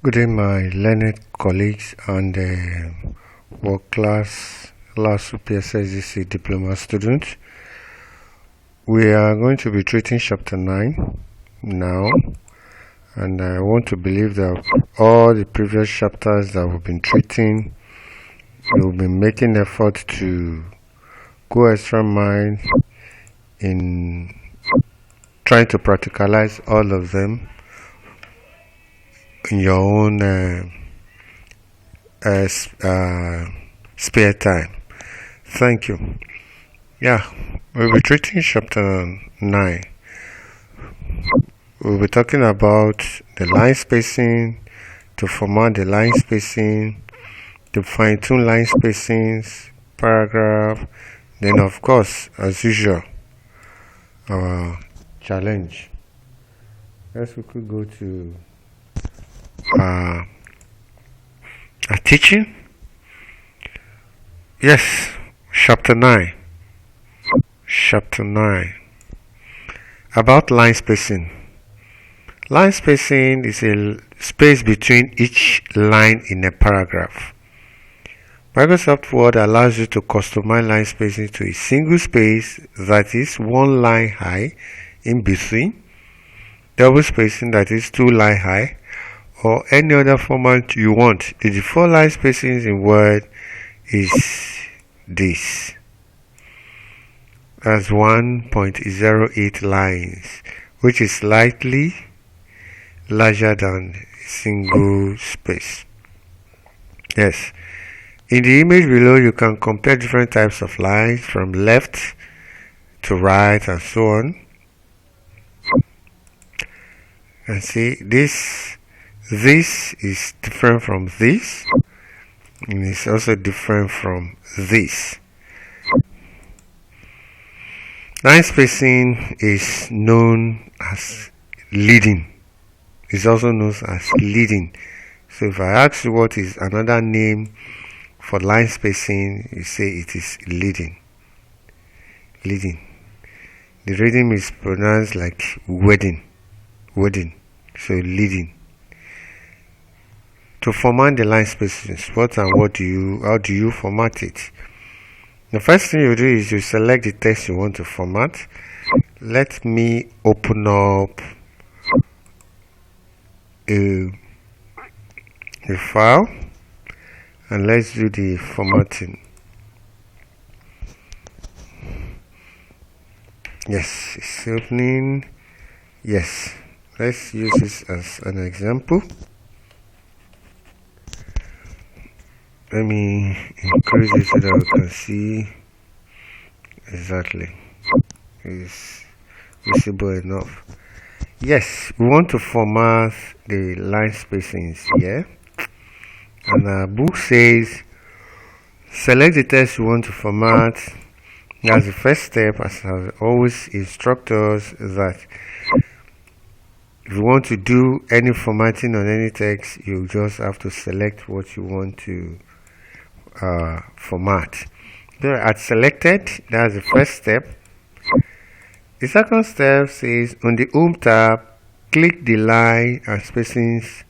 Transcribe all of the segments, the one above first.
Good day, my learned colleagues and world-class last PSSDC diploma students. We are going to be treating chapter 9 now, and I want to believe that all the previous chapters that we've been treating, we've been making effort to go extra mile in trying to practicalize all of them in your own spare time. Thank you. Yeah, we'll be treating chapter 9. We'll be talking about the line spacing, to format the line spacing, to fine-tune line spacings, paragraph, then of course, as usual, our challenge. Yes, we could go to our teaching. Yes, chapter 9. Chapter 9. About line spacing. Line spacing is a space between each line in a paragraph. Microsoft Word allows you to customize line spacing to a single space that is one line high in between, double spacing that is 2 line high, or any other format you want. The default line spacing in Word is this. That's 1.08 lines, which is slightly larger than a single space. Yes. In the image below, you can compare different types of lines from left to right and so on. And see, this is different from this, and it's also different from this. Line spacing is known as leading. It's also known as leading. So if I ask you what is another name for line spacing, you say it is leading. Leading. The rhythm is pronounced like wedding. So leading. To format the line spacings, how do you format it? The first thing you do is you select the text you want to format. Let me open up a file and let's do the formatting. Yes, it's opening. Yes, let's use this as an example. Let me increase it so that we can see exactly. It's visible enough. Yes, we want to format the line spacings here. And our book says, select the text you want to format. That's the first step, as I always instruct us that if you want to do any formatting on any text, you just have to select what you want to format. So at selected, that's the first step. The second step says on the Home tab, click the line and spacings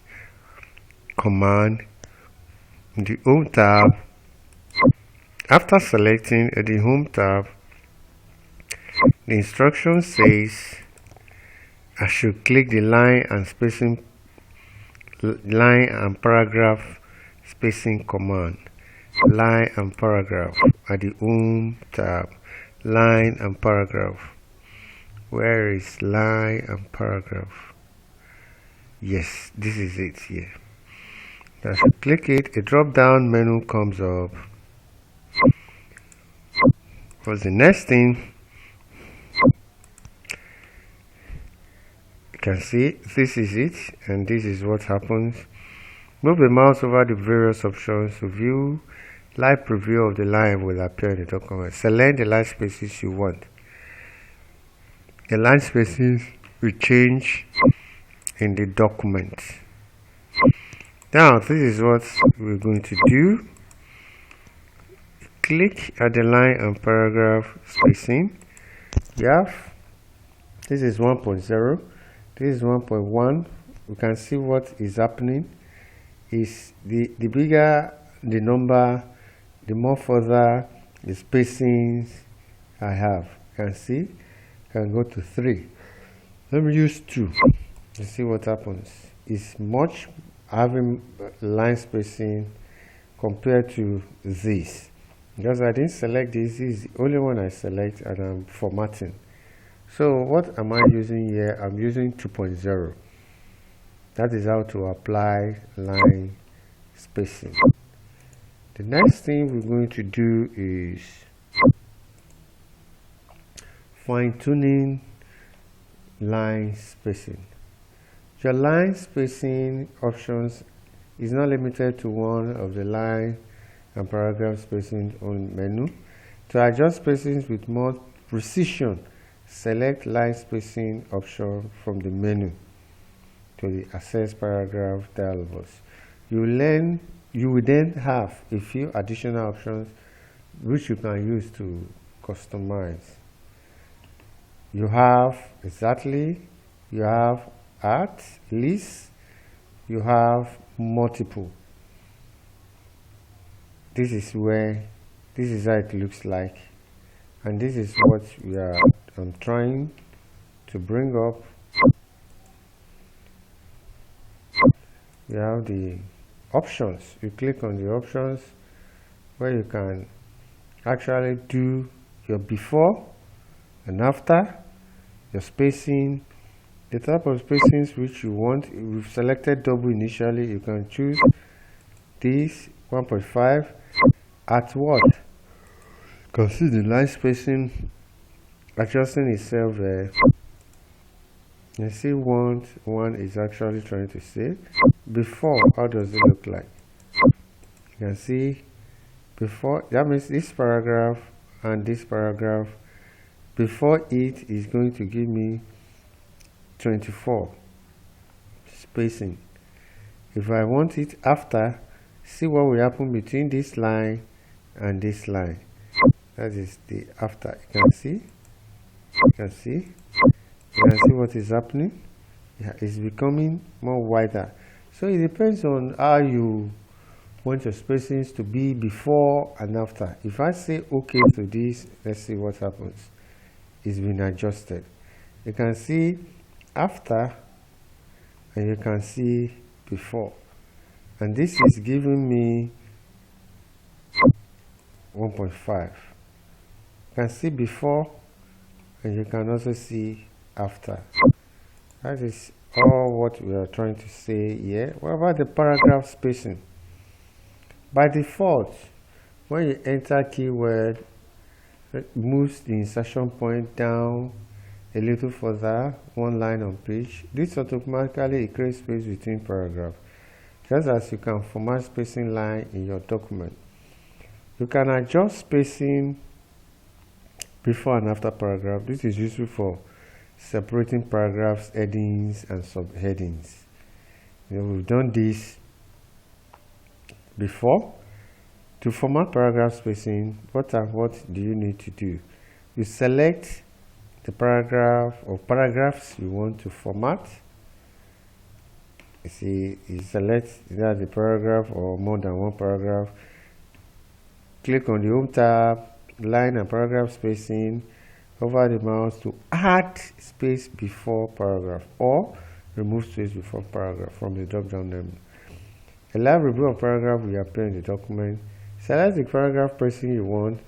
command in the Home tab. After selecting at the Home tab, the instruction says I should click the line and paragraph spacing command. Line and paragraph at the Home tab. Line and paragraph. Where is line and paragraph? Yes, this is it here. As you click it, a drop down menu comes up. What's the next thing? You can see this is it, and this is what happens. Move the mouse over the various options to view. Live preview of the line will appear in the document. Select the line spaces you want. The line spaces will change in the document. Now, this is what we're going to do. Click at the line and paragraph spacing. This is 1.0. This is 1.1. We can see what is happening. is the bigger the number, the more further the spacings I have. You can see, can go to 3. Let me use 2 to see what happens. It's much having line spacing compared to this, because I didn't select this. This is the only one I select, and I'm formatting. So what am I using here? I'm using 2.0. That is how to apply line spacing. The next thing we're going to do is fine-tuning line spacing. Your line spacing options is not limited to one of the line and paragraph spacing on menu. To adjust spacings with more precision, select line spacing option from the menu to the access paragraph dialog box. You will then have a few additional options which you can use to customize. You have exactly, you have at, list, you have multiple. This is how it looks like, and this is what I'm trying to bring up. You have the options. You click on the options where you can actually do your before and after, your spacing, the type of spacings which you want. If you've selected double initially, you can choose this 1.5 at what? You can see the line spacing adjusting itself there. You see what one is actually trying to say. Before, how does it look like? You can see before, that means this paragraph and this paragraph, before it is going to give me 24 spacing. If I want it after, see what will happen between this line and this line. That is the after. You can see what is happening. Yeah, it's becoming more wider. So it depends on how you want your spacings to be before and after. If I say OK to this, let's see what happens. It's been adjusted. You can see after and you can see before, and this is giving me 1.5. You can see before and you can also see after. That is all what we are trying to say here. What about the paragraph spacing? By default, when you enter keyword, it moves the insertion point down a little further, one line on page. This automatically creates space between paragraphs, just as you can format spacing line in your document. You can adjust spacing before and after paragraph. This is useful for separating paragraphs, headings, and subheadings. We've done this before. To format paragraph spacing, what do you need to do? You select the paragraph or paragraphs you want to format. You see, you select either the paragraph or more than one paragraph. Click on the Home tab, line and paragraph spacing, hover the mouse to add space before paragraph or remove space before paragraph from the drop-down menu. A live review of paragraph will appear in the document. Select the paragraph spacing you want.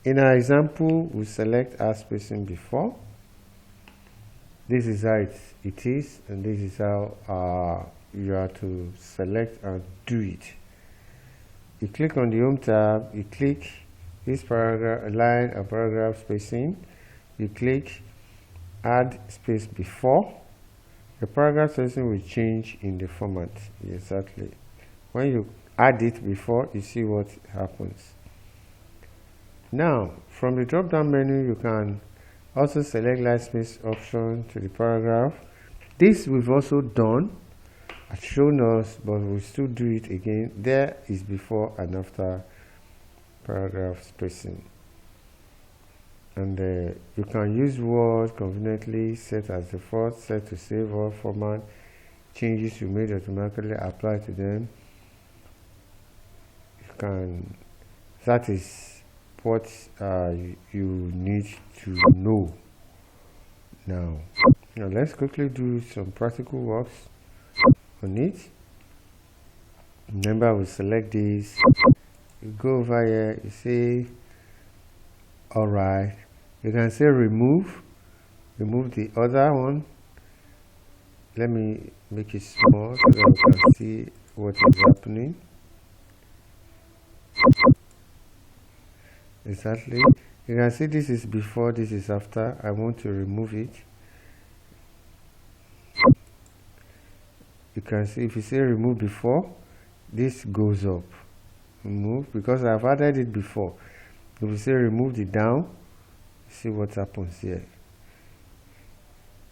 In our example, we select add spacing before. This is how it is, and this is how you have to select and do it. You click on the Home tab, you click this paragraph, line and paragraph spacing. You click add space before. The paragraph spacing will change in the format. Exactly. When you add it before, you see what happens. Now, from the drop-down menu, you can also select line space option to the paragraph. This we've also done, I've shown us, but we'll still do it again. There is before and after paragraph spacing. And you can use words conveniently, set as default, set to save all format. Changes you made automatically apply to them. that is what you need to know now. Now let's quickly do some practical works on it. Remember, we select this, you go over here, you say alright, you can say remove the other one. Let me make it small so that we can see what is happening. Exactly. You can see this is before, this is after. I want to remove it. You can see if you say remove before, this goes up. Remove, because I've added it before. If you say remove the down, see what happens here.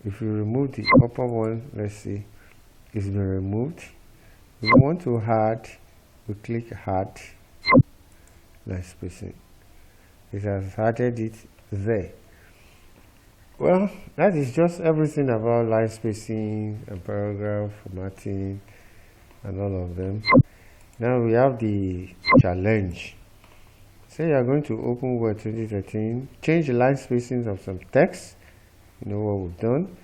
If you remove the upper one, let's see, it's been removed. If we want to add, we click add line spacing. It has added it there. Well, that is just everything about line spacing and paragraph formatting and all of them. Now we have the challenge. Say you are going to open Word 2013, change the line spacing of some text. You know what we've done.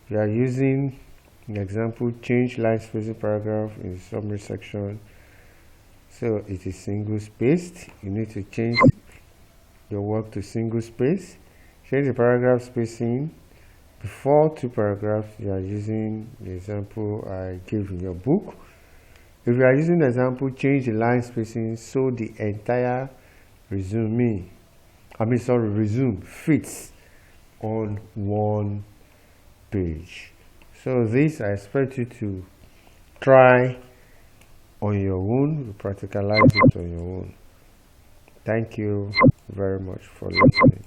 We are using an example, change line spacing paragraph in the summary section. So it is single spaced. You need to change your work to single space. Change the paragraph spacing before two paragraphs. You are using the example I gave in your book. If you are using the example, change the line spacing so the entire resume fits on one page. So this I expect you to try on your own, practicalize it on your own. Thank you very much for listening.